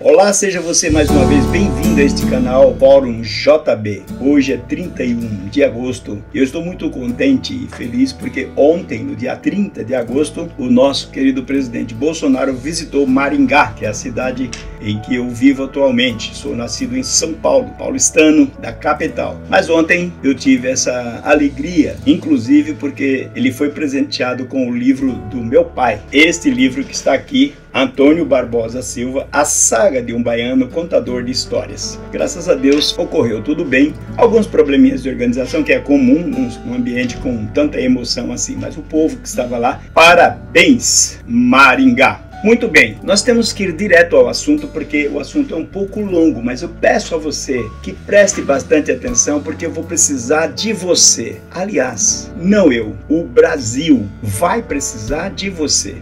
Olá, seja você mais uma vez bem-vindo a este canal Fórum JB. Hoje é 31 de agosto e eu estou muito contente e feliz porque ontem, no dia 30 de agosto, o nosso querido presidente Bolsonaro visitou Maringá, que é a cidade em que eu vivo atualmente. Sou nascido em São Paulo, paulistano da capital. Mas ontem eu tive essa alegria, inclusive porque ele foi presenteado com o livro do meu pai. Este livro que está aqui, Antônio Barbosa Silva, A Saga de um Baiano Contador de Histórias. Graças a Deus ocorreu tudo bem. Alguns probleminhas de organização que é comum num ambiente com tanta emoção assim, mas o povo que estava lá, parabéns, Maringá! Muito bem, nós temos que ir direto ao assunto porque o assunto é um pouco longo, mas eu peço a você que preste bastante atenção porque eu vou precisar de você. Aliás, não eu, o Brasil vai precisar de você.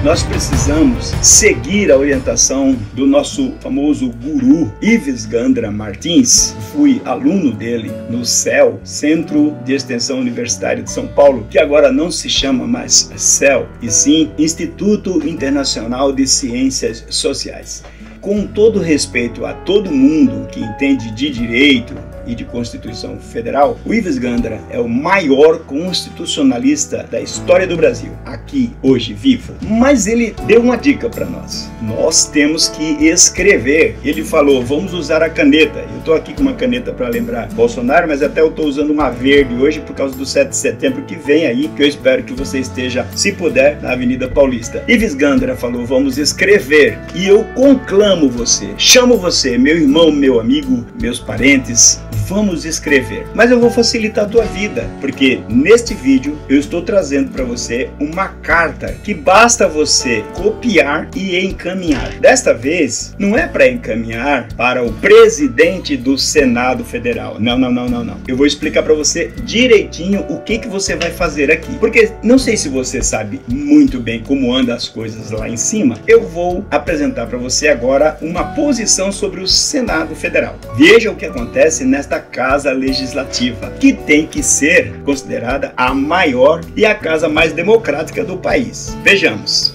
Nós precisamos seguir a orientação do nosso famoso guru Ives Gandra Martins. Fui aluno dele no CEL, Centro de Extensão Universitária de São Paulo, que agora não se chama mais CEL, e sim Instituto Internacional de Ciências Sociais. Com todo respeito a todo mundo que entende de direito e de Constituição Federal, o Ives Gandra é o maior constitucionalista da história do Brasil, aqui, hoje, vivo. Mas ele deu uma dica para nós. Nós temos que escrever. Ele falou, vamos usar a caneta. Eu estou aqui com uma caneta para lembrar Bolsonaro, mas até eu estou usando uma verde hoje por causa do 7 de setembro que vem aí, que eu espero que você esteja, se puder, na Avenida Paulista. Ives Gandra falou, vamos escrever. E eu conclamo você, chamo você, meu irmão, meu amigo, meus parentes, vamos escrever. Mas eu vou facilitar a tua vida, porque neste vídeo eu estou trazendo para você uma carta que basta você copiar e encaminhar. Desta vez, não é para encaminhar para o presidente do Senado Federal. Não. Eu vou explicar para você direitinho o que você vai fazer aqui. Porque não sei se você sabe muito bem como andam as coisas lá em cima. Eu vou apresentar para você agora uma posição sobre o Senado Federal. Veja o que acontece nesta Casa Legislativa, que tem que ser considerada a maior e a casa mais democrática do país. Vejamos.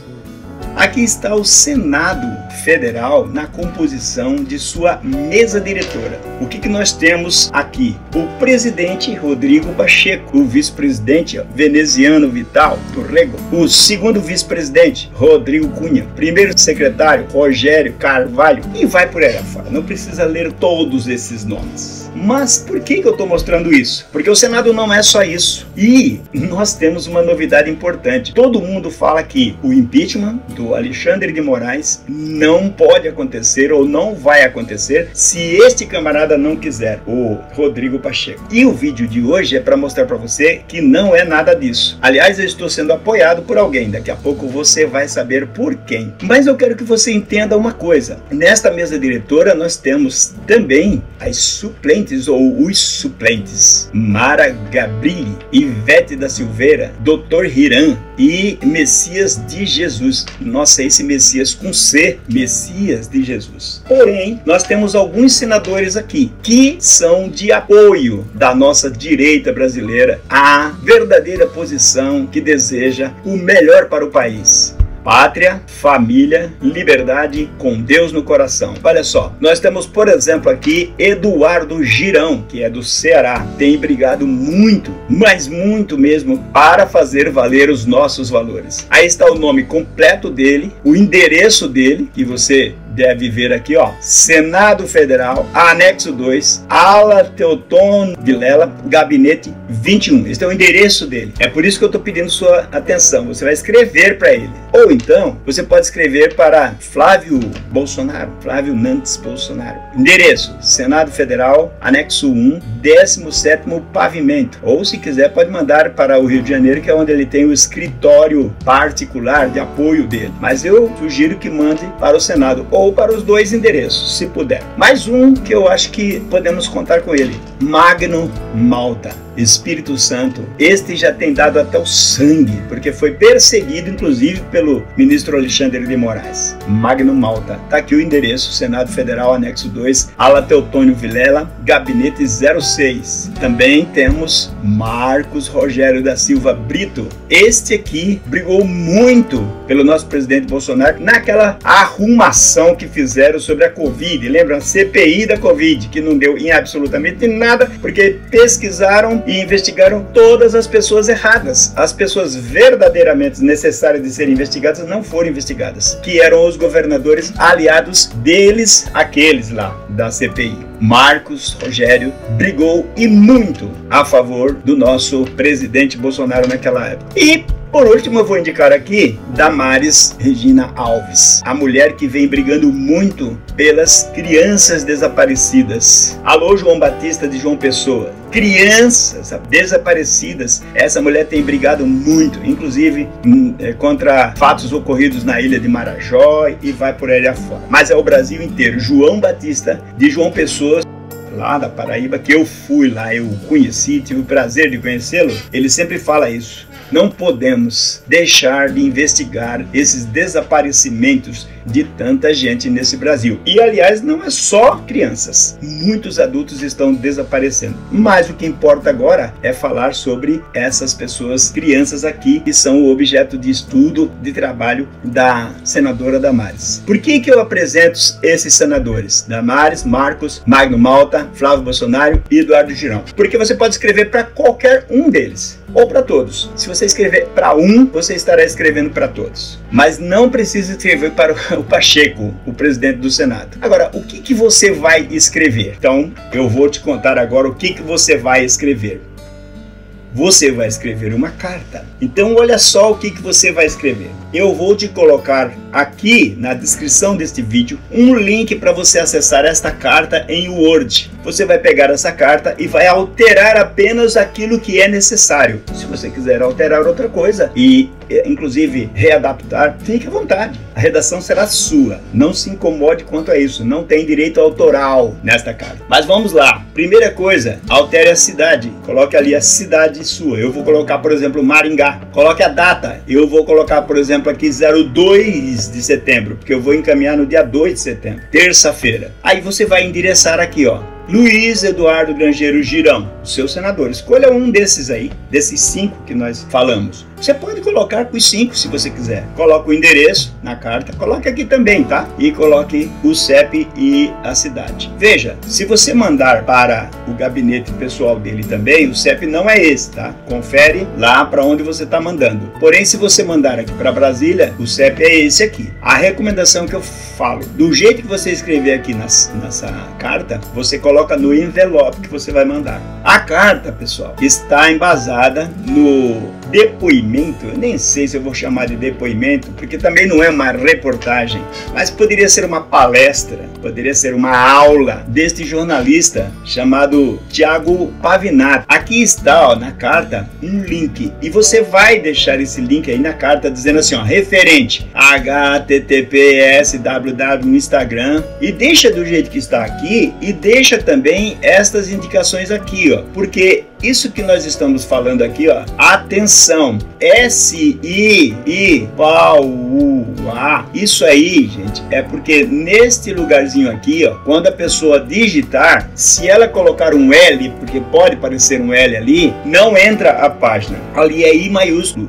Aqui está o Senado Federal na composição de sua mesa diretora. O que nós temos aqui? O presidente Rodrigo Pacheco, o vice-presidente Veneziano Vital do Rego, o segundo vice-presidente Rodrigo Cunha, primeiro secretário Rogério Carvalho e vai por aí afora. Não precisa ler todos esses nomes. Mas por que eu estou mostrando isso? Porque o Senado não é só isso. E nós temos uma novidade importante. Todo mundo fala que o impeachment do Alexandre de Moraes não pode acontecer ou não vai acontecer se este camarada não quiser, o Rodrigo Pacheco. E o vídeo de hoje é para mostrar para você que não é nada disso. Aliás, eu estou sendo apoiado por alguém. Daqui a pouco você vai saber por quem. Mas eu quero que você entenda uma coisa. Nesta mesa diretora nós temos também as suplentes ou os suplentes Mara Gabrilli, Ivete da Silveira, Dr. Hiram e Messias de Jesus. Nossa, esse Messias com C, Messias de Jesus. Porém, nós temos alguns senadores aqui que são de apoio da nossa direita brasileira à verdadeira posição que deseja o melhor para o país. Pátria, família, liberdade, com Deus no coração. Olha só, nós temos, por exemplo, aqui Eduardo Girão, que é do Ceará. Tem brigado muito, mas muito mesmo, para fazer valer os nossos valores. Aí está o nome completo dele, o endereço dele, que você deve ver aqui, ó, Senado Federal, anexo 2, Ala Teoton Vilela, gabinete 21. Este é o endereço dele. É por isso que eu estou pedindo sua atenção. Você vai escrever para ele. Ou então, você pode escrever para Flávio Bolsonaro, Flávio Nantes Bolsonaro. Endereço, Senado Federal, anexo 1, 17º pavimento. Ou, se quiser, pode mandar para o Rio de Janeiro, que é onde ele tem o escritório particular de apoio dele. Mas eu sugiro que mande para o Senado, ou para os dois endereços, se puder. Mais um que eu acho que podemos contar com ele, Magno Malta. Espírito Santo, este já tem dado até o sangue, porque foi perseguido, inclusive, pelo ministro Alexandre de Moraes. Magno Malta. Tá aqui o endereço, Senado Federal, anexo 2, Ala Teotônio Vilela, gabinete 06. Também temos Marcos Rogério da Silva Brito. Este aqui brigou muito pelo nosso presidente Bolsonaro naquela arrumação que fizeram sobre a Covid. Lembram? CPI da Covid, que não deu em absolutamente nada, porque pesquisaram e investigaram todas as pessoas erradas. As pessoas verdadeiramente necessárias de serem investigadas não foram investigadas, que eram os governadores aliados deles, aqueles lá da CPI. Marcos Rogério brigou e muito a favor do nosso presidente Bolsonaro naquela época. E por último, eu vou indicar aqui Damares Regina Alves, a mulher que vem brigando muito pelas crianças desaparecidas. Alô, João Batista de João Pessoa. Crianças desaparecidas, essa mulher tem brigado muito, inclusive contra fatos ocorridos na ilha de Marajó e vai por aí afora. Mas é o Brasil inteiro. João Batista de João Pessoa, lá da Paraíba, que eu fui lá, eu conheci, tive o prazer de conhecê-lo, ele sempre fala isso. Não podemos deixar de investigar esses desaparecimentos de tanta gente nesse Brasil. E, aliás, não é só crianças. Muitos adultos estão desaparecendo. Mas o que importa agora é falar sobre essas pessoas, crianças aqui, que são o objeto de estudo, de trabalho da senadora Damares. Por que eu apresento esses senadores? Damares, Marcos, Magno Malta, Flávio Bolsonaro e Eduardo Girão. Porque você pode escrever para qualquer um deles, ou para todos. Se você escrever para um, você estará escrevendo para todos. Mas não precisa escrever para o Pacheco, o presidente do Senado. Agora, o que você vai escrever? Então, eu vou te contar agora o que você vai escrever. Você vai escrever uma carta. Então, olha só o que você vai escrever. Eu vou te colocar aqui na descrição deste vídeo um link para você acessar esta carta em Word. Você vai pegar essa carta e vai alterar apenas aquilo que é necessário. Se você quiser alterar outra coisa e, inclusive, readaptar, fique à vontade. A redação será sua. Não se incomode quanto a isso. Não tem direito autoral nesta carta. Mas vamos lá. Primeira coisa, altere a cidade. Coloque ali a cidade sua. Eu vou colocar, por exemplo, Maringá. Coloque a data. Eu vou colocar, por exemplo, aqui 02 de setembro, porque eu vou encaminhar no dia 2 de setembro, terça-feira. Aí você vai endereçar aqui, ó, Luiz Eduardo Grangeiro Girão, seu senador. Escolha um desses aí, desses 5 que nós falamos. Você pode colocar com os 5 se você quiser. Coloca o endereço na carta, coloque aqui também, tá? E coloque o CEP e a cidade. Veja, se você mandar para o gabinete pessoal dele também, o CEP não é esse, tá? Confere lá para onde você está mandando. Porém, se você mandar aqui para Brasília, o CEP é esse aqui. A recomendação que eu falo, do jeito que você escrever aqui nessa carta, você coloca no envelope que você vai mandar. A carta, pessoal, está embasada no depoimento, eu nem sei se eu vou chamar de depoimento, porque também não é uma reportagem, mas poderia ser uma palestra, poderia ser uma aula deste jornalista chamado Tiago Pavinato. Aqui está, ó, na carta, um link, e você vai deixar esse link aí na carta dizendo assim, ó, referente https www no Instagram, e deixa do jeito que está aqui, e deixa também estas indicações aqui, ó, porque isso que nós estamos falando aqui, ó, atenção, S-I-I-P-A-U-A, isso aí, gente, é porque neste lugarzinho aqui, ó, quando a pessoa digitar, se ela colocar um L, porque pode parecer um L ali, não entra a página, ali é I maiúsculo,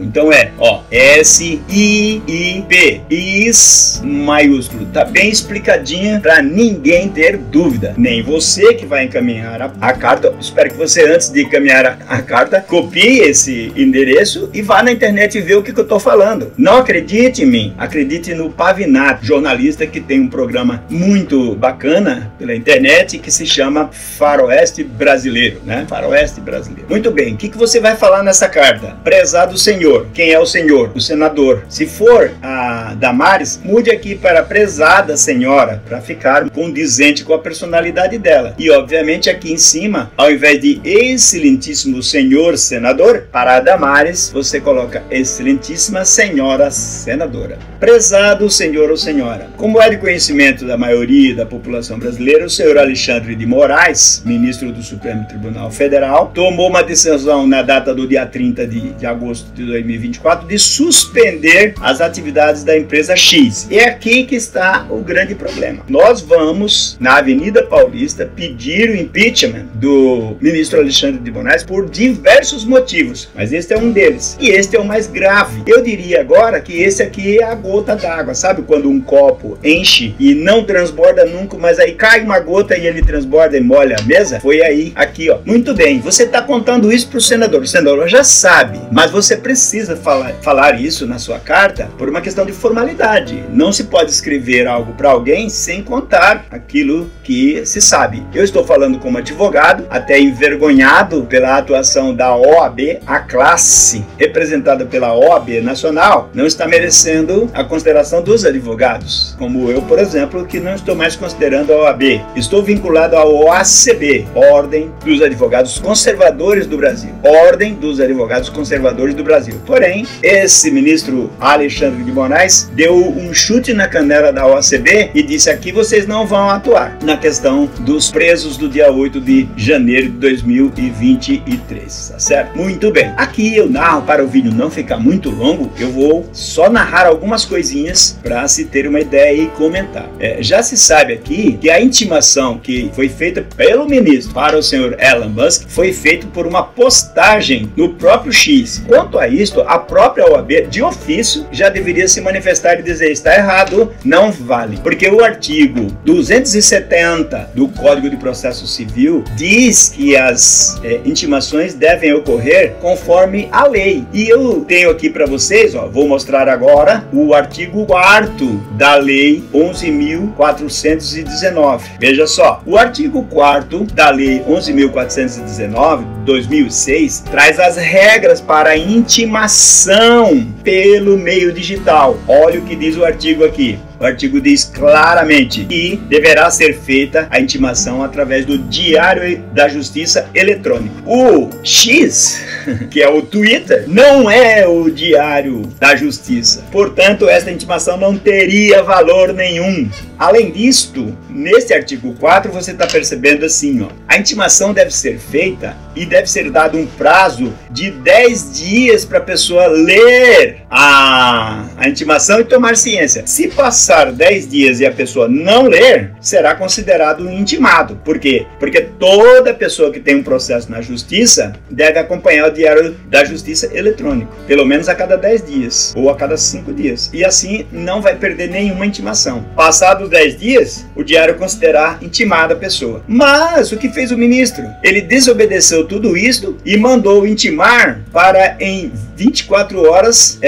então é, ó, S-I-I-P, IS maiúsculo, tá bem explicadinha para ninguém ter dúvida, nem você que vai encaminhar a carta. Espero que você, antes de encaminhar a carta, copie esse endereço e vá na internet e vê o que eu estou falando. Não acredite em mim, acredite no Pavinato, jornalista que tem um programa muito bacana pela internet que se chama Faroeste Brasileiro, né? Faroeste Brasileiro. Muito bem, o que você vai falar nessa carta? Prezado senhor. Quem é o senhor? O senador. Se for a Damares, mude aqui para prezada senhora, para ficar condizente com a personalidade dela. E obviamente aqui em cima, ao invés de excelentíssimo senhor senador, para a Damares, lugares você coloca excelentíssima senhora senadora. Prezado senhor ou senhora, como é de conhecimento da maioria da população brasileira, o senhor Alexandre de Moraes, ministro do Supremo Tribunal Federal, tomou uma decisão na data do dia 30 de agosto de 2024 de suspender as atividades da empresa X. E é aqui que está o grande problema. Nós vamos, na Avenida Paulista, pedir o impeachment do ministro Alexandre de Moraes por diversos motivos, mas este é um deles. E este é o mais grave. Eu diria agora que esse aqui é a gota d'água. Sabe quando um copo enche e não transborda nunca, mas aí cai uma gota e ele transborda e molha a mesa? Foi aí, aqui, ó. Muito bem, você está contando isso para o senador. O senador já sabe, mas você precisa falar isso na sua carta por uma questão de formalidade. Não se pode escrever algo para alguém sem contar aquilo que se sabe. Eu estou falando como advogado, até envergonhado pela atuação da OAB. A classe representada pela OAB nacional não está merecendo a consideração dos advogados, como eu, por exemplo, que não estou mais considerando a OAB. Estou vinculado ao OACB, Ordem dos Advogados Conservadores do Brasil. Ordem dos Advogados Conservadores do Brasil. Porém, esse ministro Alexandre de Moraes deu um chute na canela da OACB e disse: aqui vocês não vão atuar na questão dos presos do dia 8 de janeiro de 2023, tá certo? Muito bem. Aqui eu narro, para o vídeo não ficar muito longo, eu vou só narrar algumas coisinhas para se ter uma ideia e comentar. Já se sabe aqui que a intimação que foi feita pelo ministro para o senhor Elon Musk foi feita por uma postagem no próprio X. Quanto a isto, a própria OAB, de ofício, já deveria se manifestar e dizer: está errado, não vale. Porque o artigo 270 do Código de Processo Civil diz que as intimações devem ocorrer conforme a lei. E eu tenho aqui para vocês, ó, vou mostrar agora o artigo 4º da Lei 11.419. Veja só, o artigo 4º da Lei 11.419 de 2006 traz as regras para a intimação pelo meio digital. Olha o que diz o artigo aqui. O artigo diz claramente que deverá ser feita a intimação através do Diário da Justiça eletrônico. O X, que é o Twitter, não é o Diário da Justiça. Portanto, esta intimação não teria valor nenhum. Além disto, nesse artigo 4 você está percebendo assim, ó, a intimação deve ser feita e deve ser dado um prazo de 10 dias para a pessoa ler a intimação e tomar ciência. Se passar 10 dias e a pessoa não ler, será considerado um intimado. Por quê? Porque toda pessoa que tem um processo na justiça deve acompanhar o Diário da Justiça eletrônico, pelo menos a cada 10 dias ou a cada 5 dias. E assim não vai perder nenhuma intimação. Passados 10 dias, o diário considerar intimada a pessoa. Mas o que fez o ministro? Ele desobedeceu tudo isso e mandou intimar para em 24 horas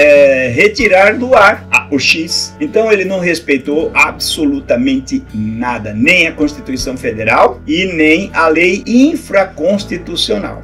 retirar do ar o X. Então ele não respeitou absolutamente nada, nem a Constituição Federal e nem a lei infraconstitucional.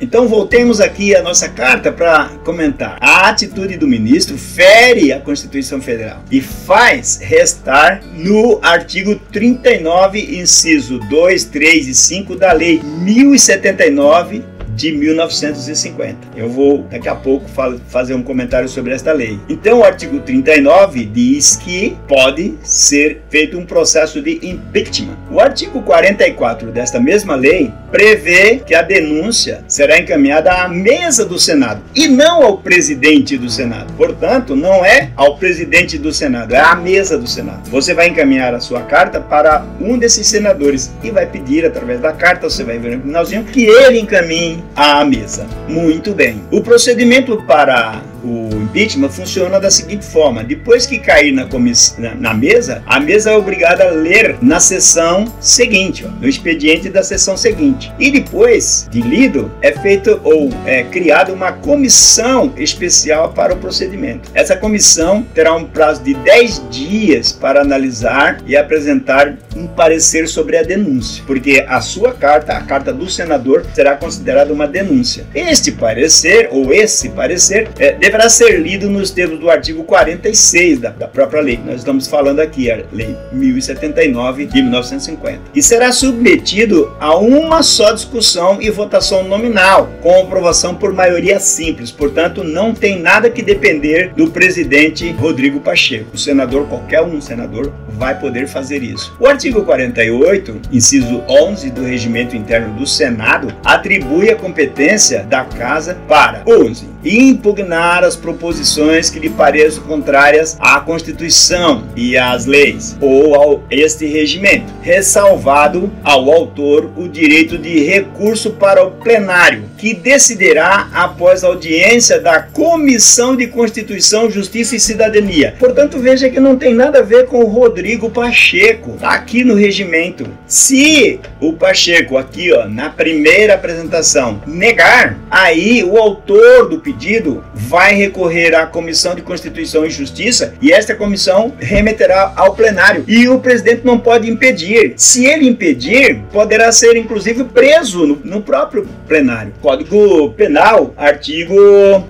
Então voltemos aqui à nossa carta para comentar. A atitude do ministro fere a Constituição Federal e faz restar no artigo 39, inciso 2, 3 e 5 da Lei 1079 de 1950. Eu vou daqui a pouco fazer um comentário sobre esta lei. Então o artigo 39 diz que pode ser feito um processo de impeachment. O artigo 44 desta mesma lei prevê que a denúncia será encaminhada à mesa do Senado e não ao presidente do Senado. Portanto, não é ao presidente do Senado, é à mesa do Senado. Você vai encaminhar a sua carta para um desses senadores e vai pedir através da carta, você vai ver no finalzinho, que ele encaminhe à mesa. Muito bem. O procedimento para o impeachment funciona da seguinte forma: depois que cair na mesa, a mesa é obrigada a ler na sessão seguinte, no expediente da sessão seguinte. E depois de lido, é feito ou é criada uma comissão especial para o procedimento. Essa comissão terá um prazo de 10 dias para analisar e apresentar um parecer sobre a denúncia, porque a sua carta, a carta do senador, será considerada uma denúncia. Este parecer, ou esse parecer, deverá ser lido nos termos do artigo 46 da própria lei. Nós estamos falando aqui, a Lei 1079 de 1950. E será submetido a uma só discussão e votação nominal, com aprovação por maioria simples. Portanto, não tem nada que depender do presidente Rodrigo Pacheco. O senador, qualquer um senador, vai poder fazer isso. O artigo 48, inciso 11 do Regimento Interno do Senado, atribui a competência da Casa para 11. Impugnar as proposições que lhe pareçam contrárias à Constituição e às leis ou ao este regimento, ressalvado ao autor o direito de recurso para o plenário, que decidirá após audiência da Comissão de Constituição, Justiça e Cidadania. Portanto, veja que não tem nada a ver com o Rodrigo Pacheco, está aqui no regimento. Se o Pacheco, aqui ó, na primeira apresentação, negar, aí o autor do pedido vai recorrer à Comissão de Constituição e Justiça e esta comissão remeterá ao plenário. E o presidente não pode impedir. Se ele impedir, poderá ser inclusive preso no próprio plenário. Código Penal, artigo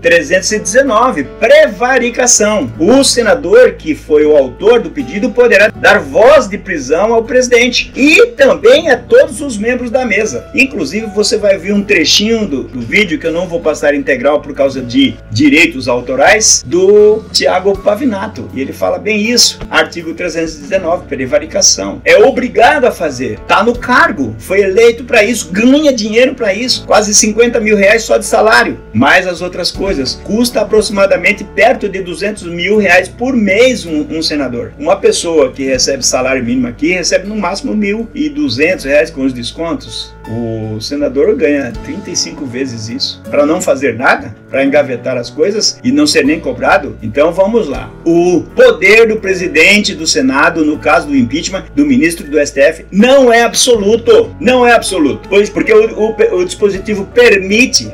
319, prevaricação. O senador que foi o autor do pedido poderá dar voz de prisão ao presidente e também a todos os membros da mesa. Inclusive, você vai ver um trechinho do vídeo que eu não vou passar integral por causa de direitos autorais, do Tiago Pavinato. E ele fala bem isso. Artigo 319, prevaricação. É obrigado a fazer. Está no cargo. Foi eleito para isso. Ganha dinheiro para isso. Quase 50 mil reais só de salário. Mais as outras coisas. Custa aproximadamente perto de 200 mil reais por mês um senador. Uma pessoa que recebe salário mínimo aqui recebe no máximo 1.200 reais com os descontos. O senador ganha 35 vezes isso. Para não fazer nada, para engavetar as coisas e não ser nem cobrado. Então vamos lá. O poder do presidente do Senado, no caso do impeachment do ministro do STF, não é absoluto. Não é absoluto. Pois porque o dispositivo permite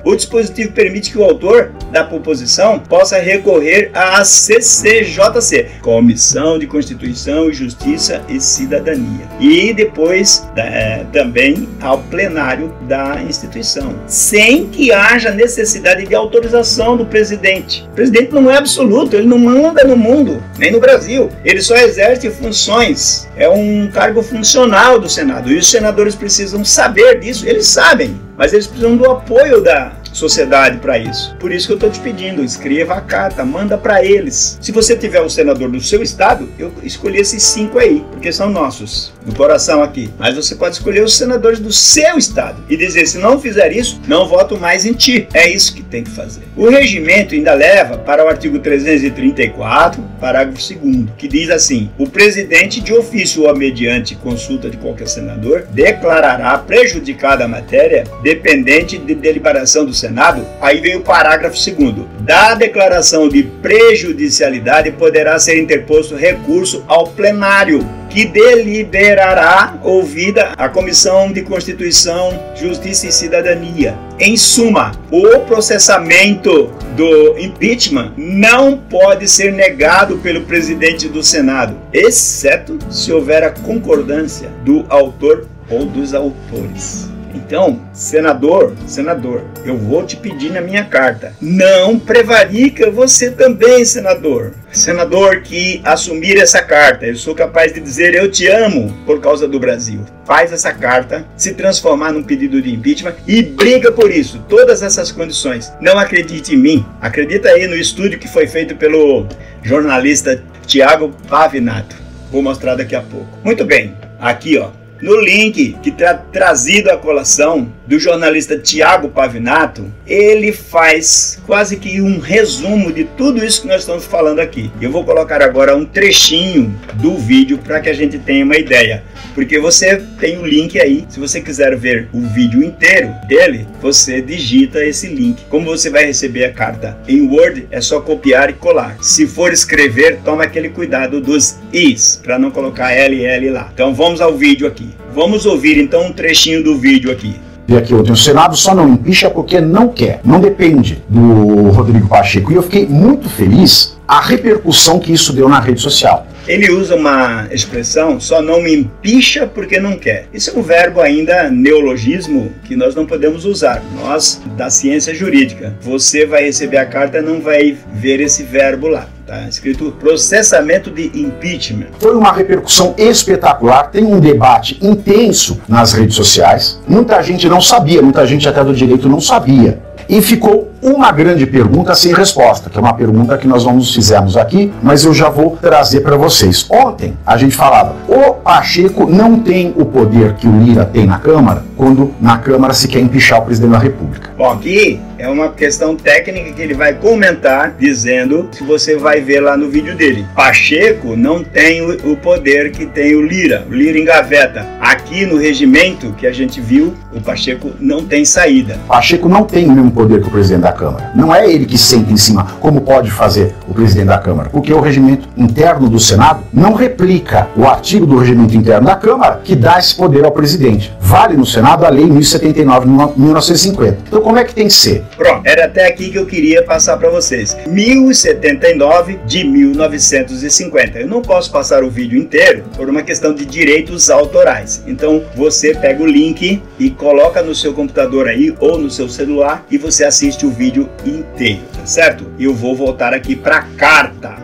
que o autor da proposição possa recorrer à CCJC, Comissão de Constituição e Justiça e Cidadania. E depois também ao plenário da instituição, sem que haja necessidade de autorização do presidente. O presidente não é absoluto, ele não manda no mundo, nem no Brasil. Ele só exerce funções. É um cargo funcional do Senado. E os senadores precisam saber disso. Eles sabem, mas eles precisam do apoio da sociedade para isso. Por isso que eu estou te pedindo, escreva a carta, manda para eles. Se você tiver um senador do seu estado, eu escolhi esses 5 aí, porque são nossos, do coração aqui. Mas você pode escolher os senadores do seu estado e dizer, se não fizer isso, não voto mais em ti. É isso que tem que fazer. O regimento ainda leva para o artigo 334, parágrafo 2º, que diz assim: o presidente de ofício ou mediante consulta de qualquer senador declarará prejudicada a matéria dependente de deliberação do Senado. Aí vem o parágrafo 2º. Da declaração de prejudicialidade poderá ser interposto recurso ao plenário, que deliberará ouvida a Comissão de Constituição, Justiça e Cidadania. Em suma, o processamento do impeachment não pode ser negado pelo presidente do Senado, exceto se houver a concordância do autor ou dos autores. Então, senador, eu vou te pedir na minha carta, não prevarica você também, senador. Senador que assumir essa carta, eu sou capaz de dizer eu te amo por causa do Brasil. Faz essa carta se transformar num pedido de impeachment e briga por isso, todas essas condições. Não acredite em mim, acredita aí no estudo que foi feito pelo jornalista Tiago Pavinato. Vou mostrar daqui a pouco. Muito bem, aqui ó. No link que trazido à colação do jornalista Tiago Pavinato, ele faz quase que um resumo de tudo isso que nós estamos falando aqui. Eu vou colocar agora um trechinho do vídeo para que a gente tenha uma ideia. Porque você tem o link aí, se você quiser ver o vídeo inteiro dele, você digita esse link. Como você vai receber a carta em Word, é só copiar e colar. Se for escrever, toma aquele cuidado dos Is, para não colocar LL lá. Então vamos ao vídeo aqui. Vamos ouvir então um trechinho do vídeo aqui. E aqui o Senado só não empicha porque não quer, não depende do Rodrigo Pacheco. E eu fiquei muito feliz a repercussão que isso deu na rede social. Ele usa uma expressão, só não me empicha porque não quer. Isso é um verbo ainda neologismo que nós não podemos usar. Nós, da ciência jurídica, você vai receber a carta e não vai ver esse verbo lá. Está escrito processamento de impeachment. Foi uma repercussão espetacular, tem um debate intenso nas redes sociais. Muita gente não sabia, muita gente até do direito não sabia. E ficou uma grande pergunta sem resposta, que é uma pergunta que nós fizemos aqui, mas eu já vou trazer para vocês. Ontem a gente falava, o Pacheco não tem o poder que o Lira tem na Câmara, quando na Câmara se quer empichar o presidente da República. Bom, aqui é uma questão técnica que ele vai comentar, dizendo, se você vai ver lá no vídeo dele, Pacheco não tem o poder que tem o Lira engaveta. Aqui no regimento que a gente viu, o Pacheco não tem saída. Pacheco não tem o mesmo poder que o presidente da Câmara. Não é ele que senta em cima, como pode fazer o presidente da Câmara, porque o regimento interno do Senado não replica o artigo do regimento interno da Câmara que dá esse poder ao presidente. Vale no Senado a Lei 1079 de 1950. Então como é que tem que ser? Pronto, era até aqui que eu queria passar para vocês. 1079 de 1950. Eu não posso passar o vídeo inteiro por uma questão de direitos autorais. Então você pega o link e coloca no seu computador aí ou no seu celular e você assiste o vídeo inteiro, tá certo? E eu vou voltar aqui para a carta.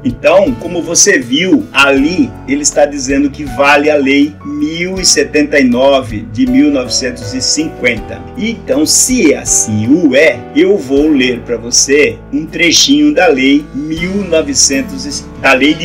Então, como você viu, ali ele está dizendo que vale a Lei 1079 de 1950. Então, se assim o é, eu vou ler para você um trechinho da Lei de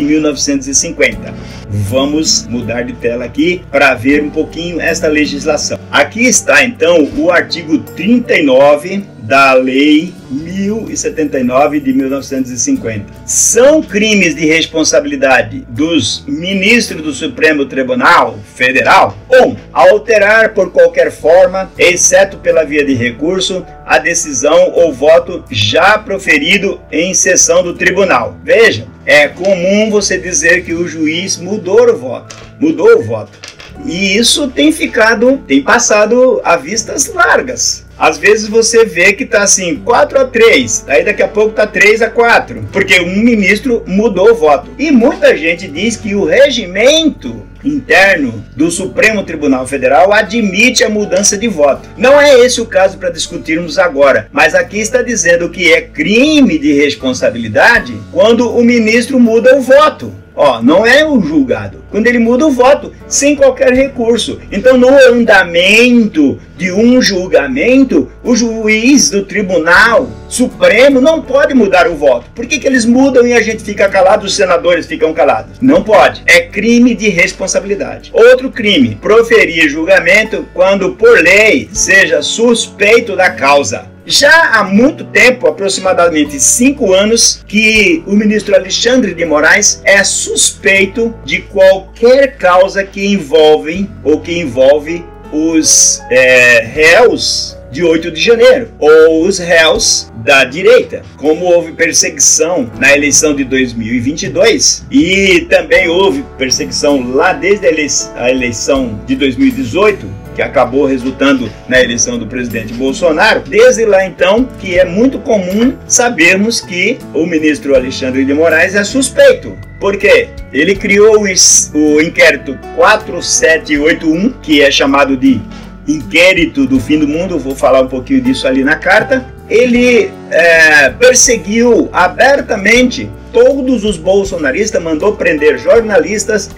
1950. Vamos mudar de tela aqui para ver um pouquinho esta legislação. Aqui está então o artigo 39 da Lei 1079 de 1950. São crimes de responsabilidade dos ministros do Supremo Tribunal Federal 1. Alterar por qualquer forma, exceto pela via de recurso, a decisão ou voto já proferido em sessão do tribunal. Veja, é comum você dizer que o juiz mudou o voto. E isso tem passado a vistas largas. Às vezes você vê que está assim, 4-3, aí daqui a pouco está 3-4, porque um ministro mudou o voto. E muita gente diz que o regimento interno do Supremo Tribunal Federal admite a mudança de voto. Não é esse o caso para discutirmos agora, mas aqui está dizendo que é crime de responsabilidade quando o ministro muda o voto. Não é o julgado, quando ele muda o voto sem qualquer recurso. Então, no andamento de um julgamento, o juiz do Tribunal Supremo não pode mudar o voto. Por que eles mudam e a gente fica calado, os senadores ficam calados? Não pode. É crime de responsabilidade. Outro crime, proferir julgamento quando por lei seja suspeito da causa. Já há muito tempo, aproximadamente 5 anos, que o ministro Alexandre de Moraes é suspeito de qualquer causa que envolve os réus de 8 de janeiro, ou os réus da direita. Como houve perseguição na eleição de 2022 e também houve perseguição lá desde a eleição de 2018, que acabou resultando na eleição do presidente Bolsonaro, desde lá então que é muito comum sabermos que o ministro Alexandre de Moraes é suspeito. Por quê? Ele criou o inquérito 4781, que é chamado de inquérito do fim do mundo, vou falar um pouquinho disso ali na carta. Ele perseguiu abertamente todos os bolsonaristas, mandou prender jornalistas,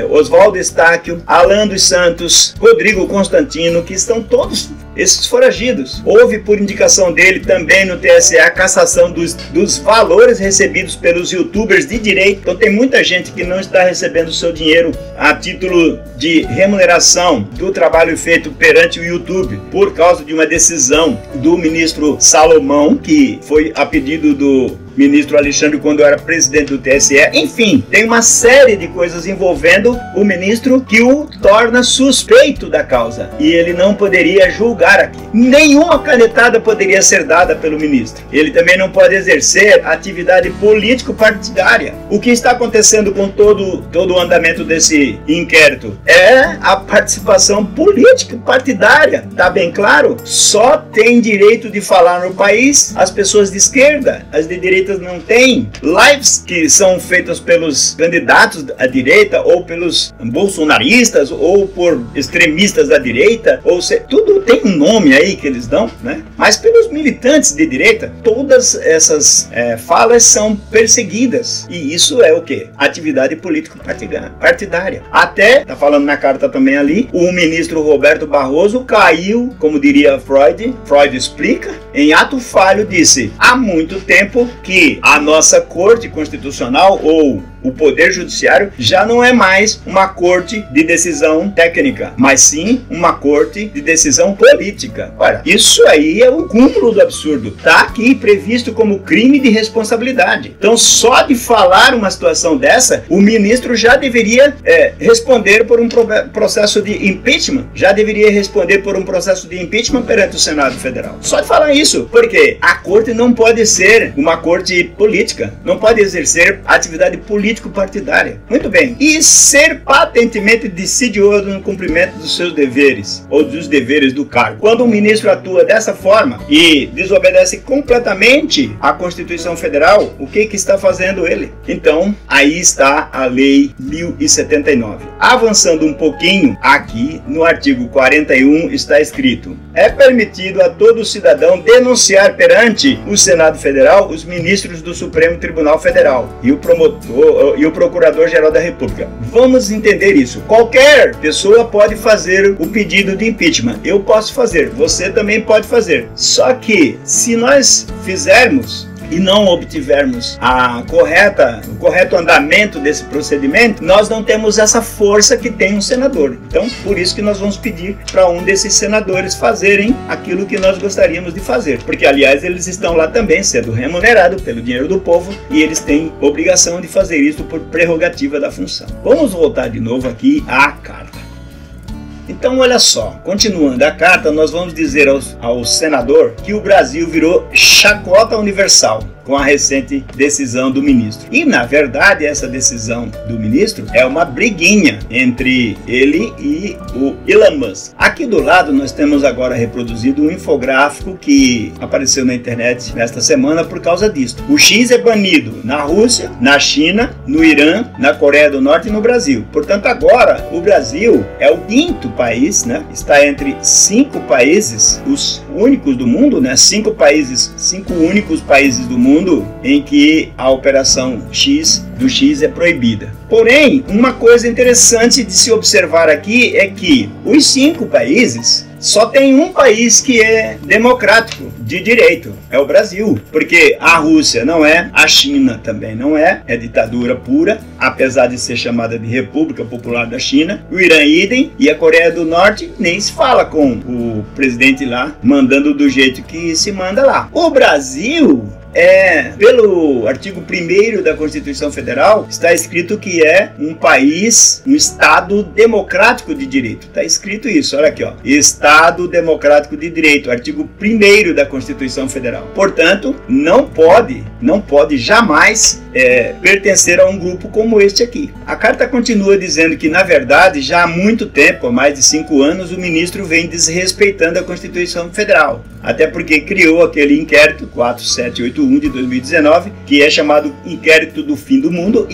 Oswaldo Estáquio, Alan dos Santos, Rodrigo Constantino, que estão todos esses foragidos. Houve, por indicação dele, também no TSE, a cassação dos valores recebidos pelos youtubers de direita. Então tem muita gente que não está recebendo seu dinheiro a título de remuneração do trabalho feito perante o YouTube, por causa de uma decisão do ministro Salomão, que foi a pedido do ministro Alexandre quando era presidente do TSE. Enfim, tem uma série de coisas envolvendo o ministro que o torna suspeito da causa. E ele não poderia julgar aqui. Nenhuma canetada poderia ser dada pelo ministro. Ele também não pode exercer atividade político-partidária. O que está acontecendo com todo o andamento desse inquérito é a participação político-partidária. Tá bem claro? Só tem direito de falar no país as pessoas de esquerda, as de direita direita não tem lives que são feitas pelos candidatos à direita ou pelos bolsonaristas ou por extremistas da direita, tudo tem um nome aí que eles dão, né? Mas pelos militantes de direita, todas essas falas são perseguidas. E isso é o quê? Atividade político-partidária. Até, tá falando na carta também ali, o ministro Roberto Barroso caiu, como diria Freud explica, em ato falho disse: há muito tempo que a nossa Corte Constitucional ou o Poder Judiciário já não é mais uma corte de decisão técnica, mas sim uma corte de decisão política. Ora, isso aí é o cúmulo do absurdo. Está aqui previsto como crime de responsabilidade. Então, só de falar uma situação dessa, o ministro já deveria responder por um processo de impeachment, já deveria responder por um processo de impeachment perante o Senado Federal. Só de falar isso, porque a corte não pode ser uma corte política, não pode exercer atividade político-partidária. Muito bem. E ser patentemente decidioso no cumprimento dos seus deveres, ou dos deveres do cargo. Quando um ministro atua dessa forma e desobedece completamente à Constituição Federal, o que está fazendo ele? Então, aí está a Lei 1079. Avançando um pouquinho, aqui no artigo 41 está escrito: é permitido a todo cidadão denunciar perante o Senado Federal os ministros do Supremo Tribunal Federal e o promotor e o Procurador-Geral da República. Vamos entender isso. Qualquer pessoa pode fazer o pedido de impeachment. Eu posso fazer, você também pode fazer. Só que, se nós fizermos e não obtivermos o correto andamento desse procedimento, nós não temos essa força que tem um senador. Então, por isso que nós vamos pedir para um desses senadores fazerem aquilo que nós gostaríamos de fazer. Porque, aliás, eles estão lá também sendo remunerados pelo dinheiro do povo e eles têm obrigação de fazer isso por prerrogativa da função. Vamos voltar de novo aqui à carta. Então, olha só, continuando a carta, nós vamos dizer ao senador que o Brasil virou chacota universal com a recente decisão do ministro. E, na verdade, essa decisão do ministro é uma briguinha entre ele e o Elon Musk. Aqui do lado nós temos agora reproduzido um infográfico que apareceu na internet nesta semana por causa disso. O X é banido na Rússia, na China, no Irã, na Coreia do Norte e no Brasil. Portanto, agora o Brasil é o quinto país, né? Está entre 5 países, os únicos do mundo, né? 5 únicos países do mundo em que a operação X do X é proibida. Porém, uma coisa interessante de se observar aqui é que os 5 países só tem um país que é democrático, de direito, é o Brasil. Porque a Rússia não é, a China também não é ditadura pura, apesar de ser chamada de República Popular da China. O Irã idem, e a Coreia do Norte nem se fala com o presidente lá, mandando do jeito que se manda lá. O Brasil pelo artigo 1º da Constituição Federal, está escrito que é um país, um Estado democrático de direito. Está escrito isso, olha aqui, ó. Estado democrático de direito, artigo 1º da Constituição Federal. Portanto, não pode jamais pertencer a um grupo como este aqui. A carta continua dizendo que, na verdade, já há muito tempo, há mais de 5 anos, o ministro vem desrespeitando a Constituição Federal. Até porque criou aquele inquérito 4781 de 2019, que é chamado Inquérito do Fim do Mundo,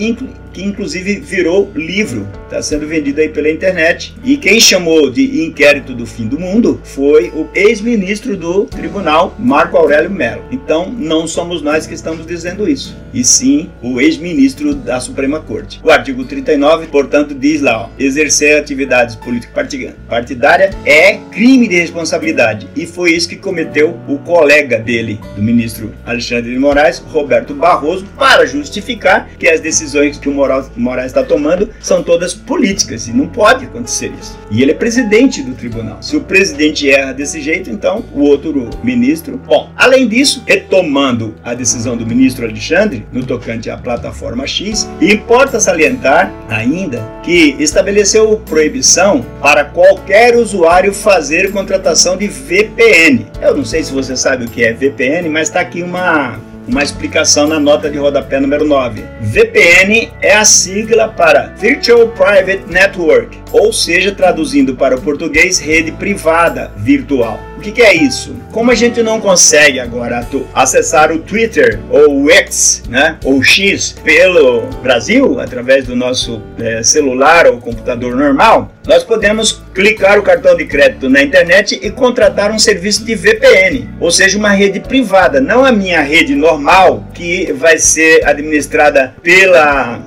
que inclusive virou livro, está sendo vendido aí pela internet. E quem chamou de Inquérito do Fim do Mundo foi o ex-ministro do Tribunal, Marco Aurélio Mello. Então, não somos nós que estamos dizendo isso, e sim o ex-ministro da Suprema Corte. O artigo 39, portanto, diz lá, ó, exercer atividades político-partidária é crime de responsabilidade, e foi isso que cometeu o colega dele, do ministro Alexandre de Moraes, Roberto Barroso, para justificar que as decisões que o Moraes está tomando são todas políticas, e não pode acontecer isso. E ele é presidente do tribunal. Se o presidente erra desse jeito, então o outro ministro... Bom, além disso, retomando a decisão do ministro Alexandre no tocante à plataforma X, importa salientar ainda que estabeleceu proibição para qualquer usuário fazer contratação de VPN. Eu não sei se você sabe o que é VPN, mas está aqui uma uma explicação na nota de rodapé número 9. VPN é a sigla para Virtual Private Network, ou seja, traduzindo para o português, rede privada virtual. O que é isso? Como a gente não consegue agora acessar o Twitter ou o X, né, ou X pelo Brasil, através do nosso celular ou computador normal, nós podemos clicar o cartão de crédito na internet e contratar um serviço de VPN, ou seja, uma rede privada, não a minha rede normal, que vai ser administrada pela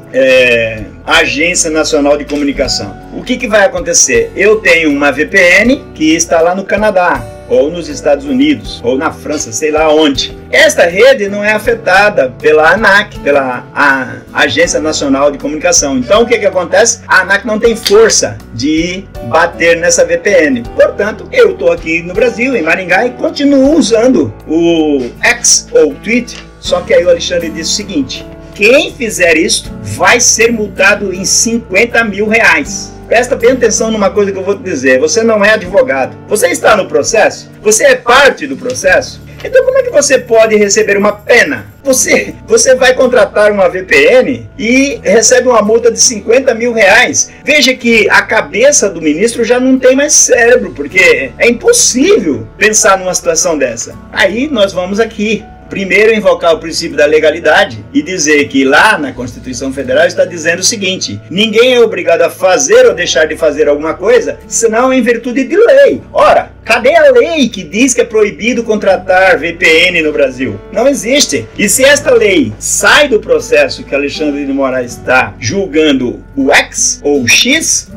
Agência Nacional de Comunicação. O que vai acontecer? Eu tenho uma VPN que está lá no Canadá, ou nos Estados Unidos, ou na França, sei lá onde. Esta rede não é afetada pela ANAC, pela Agência Nacional de Comunicação. Então o que acontece? A ANAC não tem força de bater nessa VPN. Portanto, eu estou aqui no Brasil, em Maringá, e continuo usando o X ou Twitter. Só que aí o Alexandre disse o seguinte: quem fizer isso vai ser multado em 50 mil reais. Presta bem atenção numa coisa que eu vou te dizer. Você não é advogado. Você está no processo? Você é parte do processo? Então como é que você pode receber uma pena? Você vai contratar uma VPN e recebe uma multa de 50 mil reais. Veja que a cabeça do ministro já não tem mais cérebro, porque é impossível pensar numa situação dessa. Aí nós vamos aqui. Primeiro, invocar o princípio da legalidade e dizer que lá na Constituição Federal está dizendo o seguinte: ninguém é obrigado a fazer ou deixar de fazer alguma coisa, senão em virtude de lei. Ora, cadê a lei que diz que é proibido contratar VPN no Brasil? Não existe. E se esta lei sai do processo que Alexandre de Moraes está julgando o X ou o X,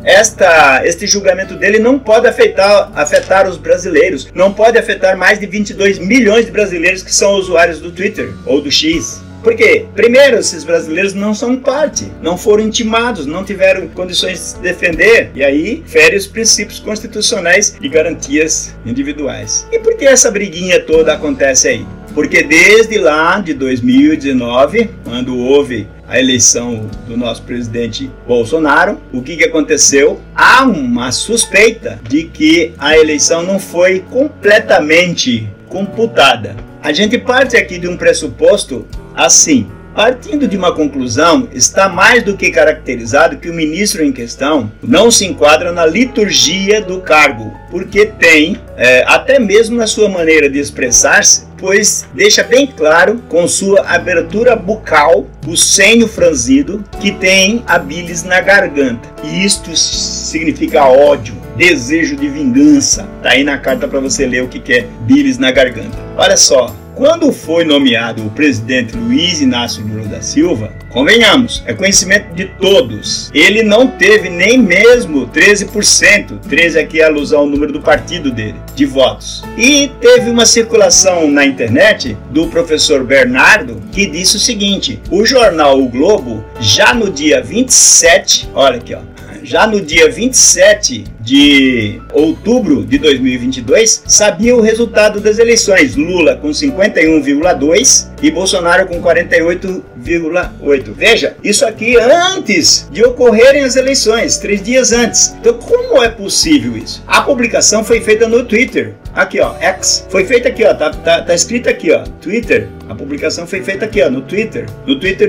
este julgamento dele não pode afetar os brasileiros, não pode afetar mais de 22 milhões de brasileiros que são usuários do Twitter ou do X. Por quê? Primeiro, esses brasileiros não são parte, não foram intimados, não tiveram condições de se defender, e aí fere os princípios constitucionais e garantias individuais. E por que essa briguinha toda acontece aí? Porque desde lá de 2019, quando houve a eleição do nosso presidente Bolsonaro, o que aconteceu? Há uma suspeita de que a eleição não foi completamente computada. A gente parte aqui de um pressuposto assim: partindo de uma conclusão, está mais do que caracterizado que o ministro em questão não se enquadra na liturgia do cargo, porque tem, até mesmo na sua maneira de expressar-se, pois deixa bem claro com sua abertura bucal, o senho franzido, que tem a bilis na garganta. E isto significa ódio, desejo de vingança. Tá aí na carta para você ler o que é bilis na garganta. Olha só. Quando foi nomeado o presidente Luiz Inácio Lula da Silva, convenhamos, é conhecimento de todos, ele não teve nem mesmo 13%, 13 aqui é alusão ao número do partido dele, de votos. E teve uma circulação na internet do professor Bernardo que disse o seguinte: o jornal O Globo, já no dia 27, olha aqui ó, já no dia 27 de outubro de 2022, sabia o resultado das eleições. Lula com 51,2% e Bolsonaro com 48,8%. Veja, isso aqui antes de ocorrerem as eleições, 3 dias antes. Então, como é possível isso? A publicação foi feita no Twitter. Aqui, ó, X. Foi feita aqui, ó, tá escrito aqui, ó, Twitter. A publicação foi feita aqui, ó, no Twitter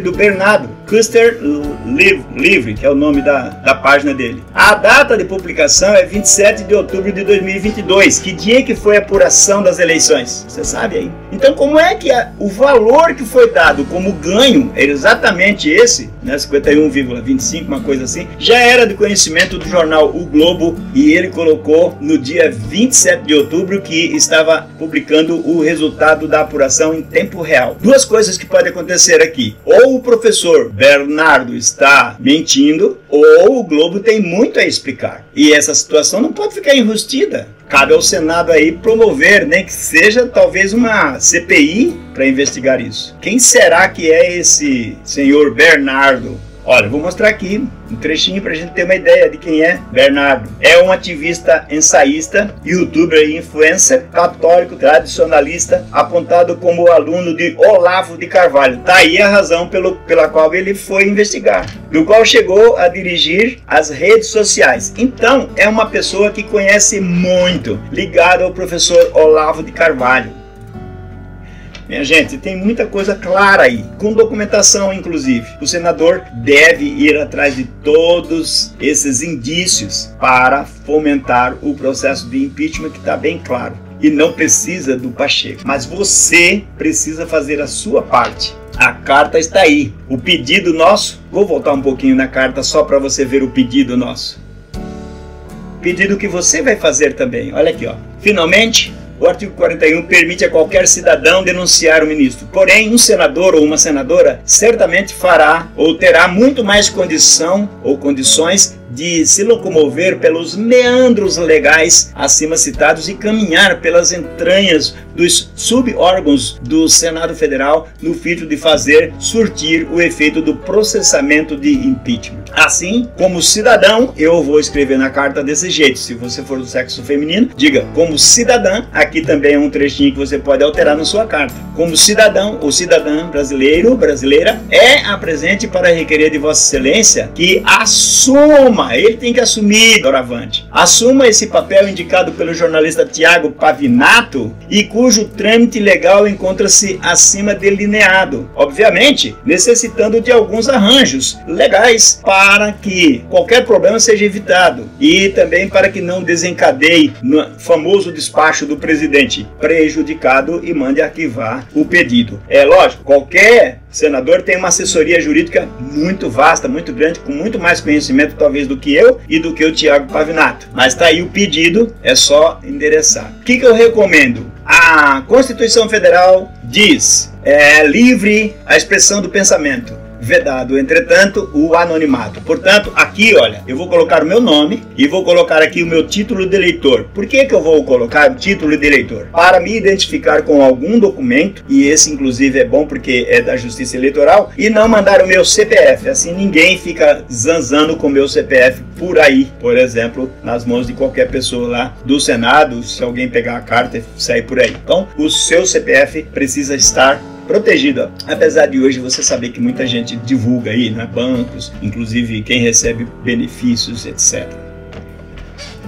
do Bernardo Custer Livre, que é o nome da página dele. A data de publicação é 27 de outubro de 2022. Que dia que foi a apuração das eleições? Você sabe aí? Então, como é que o valor que foi dado como ganho é exatamente esse, né, 51,25, uma coisa assim, já era de conhecimento do jornal O Globo, e ele colocou no dia 27 de outubro que estava publicando o resultado da apuração em tempo real. Duas coisas que podem acontecer aqui: ou o professor Bernardo está mentindo, ou o Globo tem muito a explicar. E essa situação não pode ficar enrustida. Cabe ao Senado aí promover, nem que seja talvez uma CPI para investigar isso. Quem será que é esse senhor Bernardo? Olha, vou mostrar aqui um trechinho para a gente ter uma ideia de quem é Bernardo. É um ativista, ensaísta, youtuber e influencer, católico, tradicionalista, apontado como aluno de Olavo de Carvalho. Tá aí a razão pela qual ele foi investigar, do qual chegou a dirigir as redes sociais. Então, é uma pessoa que conhece muito, ligado ao professor Olavo de Carvalho. Minha gente, tem muita coisa clara aí, com documentação inclusive. O senador deve ir atrás de todos esses indícios para fomentar o processo de impeachment, que está bem claro. E não precisa do Pacheco, mas você precisa fazer a sua parte. A carta está aí, o pedido nosso. Vou voltar um pouquinho na carta só para você ver o pedido nosso. Pedido que você vai fazer também. Olha aqui, ó. Finalmente, o artigo 41 permite a qualquer cidadão denunciar o ministro. Porém, um senador ou uma senadora certamente fará ou terá muito mais condição ou condições de se locomover pelos meandros legais acima citados e caminhar pelas entranhas dos subórgãos do Senado Federal no fito de fazer surtir o efeito do processamento de impeachment. Assim, como cidadão, eu vou escrever na carta desse jeito. Se você for do sexo feminino, diga como cidadã. Aqui também é um trechinho que você pode alterar na sua carta. Como cidadão ou cidadã brasileiro, brasileira, é apresente para requerer de Vossa Excelência que assuma. Ele tem que assumir, doravante. Assuma esse papel indicado pelo jornalista Tiago Pavinato e cujo trâmite legal encontra-se acima delineado. Obviamente, necessitando de alguns arranjos legais para que qualquer problema seja evitado e também para que não desencadeie no famoso despacho do presidente prejudicado e mande arquivar o pedido. É lógico, qualquer senador tem uma assessoria jurídica muito vasta, muito grande, com muito mais conhecimento talvez do que eu e do que o Tiago Pavinato. Mas está aí o pedido, é só endereçar. O que eu recomendo? A Constituição Federal diz, é livre a expressão do pensamento. Vedado, entretanto, o anonimato. Portanto, aqui, olha, eu vou colocar o meu nome e vou colocar aqui o meu título de eleitor. Por que eu vou colocar o título de eleitor? Para me identificar com algum documento, e esse inclusive é bom porque é da Justiça Eleitoral, e não mandar o meu CPF. Assim ninguém fica zanzando com o meu CPF por aí, por exemplo, nas mãos de qualquer pessoa lá do Senado, se alguém pegar a carta e sair por aí. Então, o seu CPF precisa estar protegida, apesar de hoje você saber que muita gente divulga aí, né, bancos, inclusive quem recebe benefícios, etc.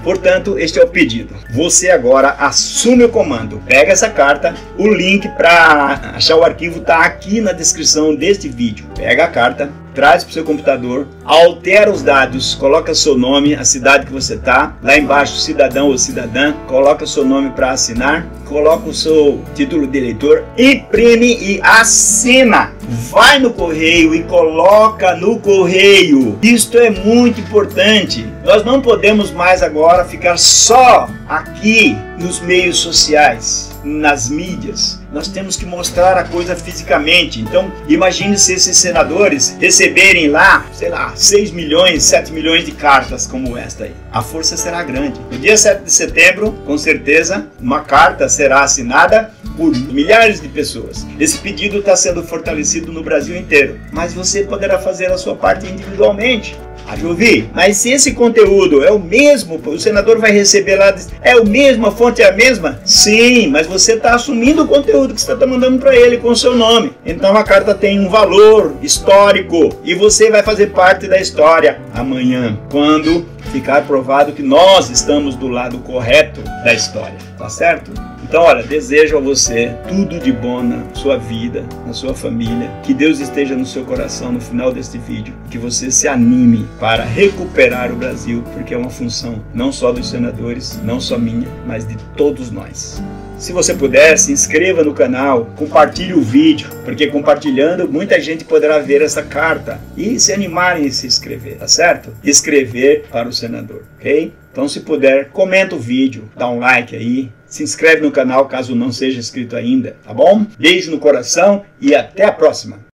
Portanto, este é o pedido. Você agora assume o comando. Pega essa carta, o link para achar o arquivo está aqui na descrição deste vídeo. Pega a carta, traz para o seu computador, altera os dados, coloca seu nome, a cidade que você está, lá embaixo cidadão ou cidadã, coloca seu nome para assinar, coloca o seu título de eleitor, imprime e assina. Vai no correio e coloca no correio. Isto é muito importante. Nós não podemos mais agora ficar só aqui nos meios sociais, nas mídias. Nós temos que mostrar a coisa fisicamente. Então, imagine se esses senadores receberem lá, sei lá, 6 milhões, 7 milhões de cartas como esta aí. A força será grande. No dia 7 de setembro, com certeza, uma carta será assinada por milhares de pessoas. Esse pedido está sendo fortalecido no Brasil inteiro, mas você poderá fazer a sua parte individualmente. Ouvir, mas se esse conteúdo é o mesmo, o senador vai receber lá, é o mesmo, a fonte é a mesma? Sim, mas você está assumindo o conteúdo que você está mandando para ele com o seu nome. Então a carta tem um valor histórico e você vai fazer parte da história amanhã, quando ficar provado que nós estamos do lado correto da história, tá certo? Então, olha, desejo a você tudo de bom na sua vida, na sua família. Que Deus esteja no seu coração no final deste vídeo. Que você se anime para recuperar o Brasil, porque é uma função não só dos senadores, não só minha, mas de todos nós. Se você puder, se inscreva no canal, compartilhe o vídeo, porque compartilhando muita gente poderá ver essa carta e se animarem em se inscrever, tá certo? Escrever para o senador, ok? Então, se puder, comenta o vídeo, dá um like aí, se inscreve no canal caso não seja inscrito ainda, tá bom? Beijo no coração e até a próxima!